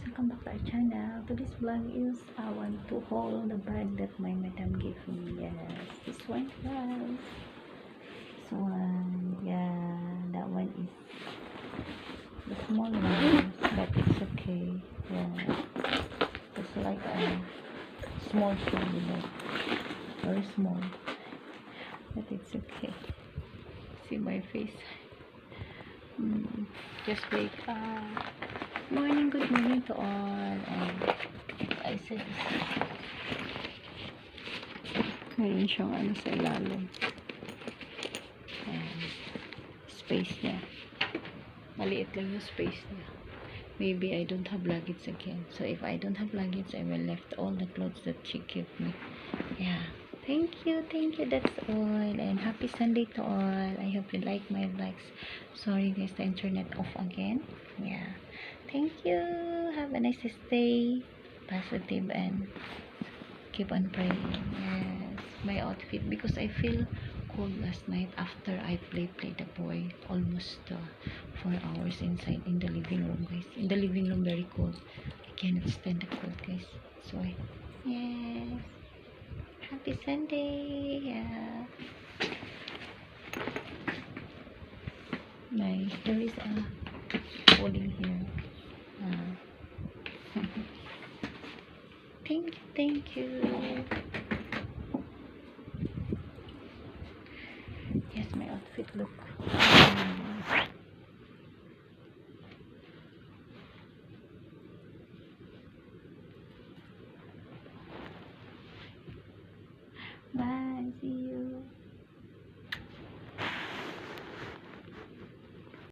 welcome back to our channel. Today's vlog is I want to haul the bag that my madam gave me. Yes, this one, guys. This one, yeah, that one is the small one, but it's okay. Yeah, it's like a small shoe, you know, very small, but it's okay. See my face. Just wake up. Morning, good morning to all. And I said meron siyang ano sa ilalim. And space niya. Maliit lang yung space niya. Maybe I don't have luggage again. So if I don't have luggage, I will left all the clothes that she gave me. Yeah. Thank you, that's all, and happy Sunday to all. I hope you like my vlogs. Sorry guys, the internet off again. Yeah, thank you, have a nice day, positive, and keep on praying. Yes, my outfit, because I feel cold last night after I played the boy almost 4 hours inside in the living room, guys. In the living room, very cold. I cannot stand the cold, guys. So yes, happy Sunday. Yeah. Nice. There is a folding here. Thank you. Yes, my outfit look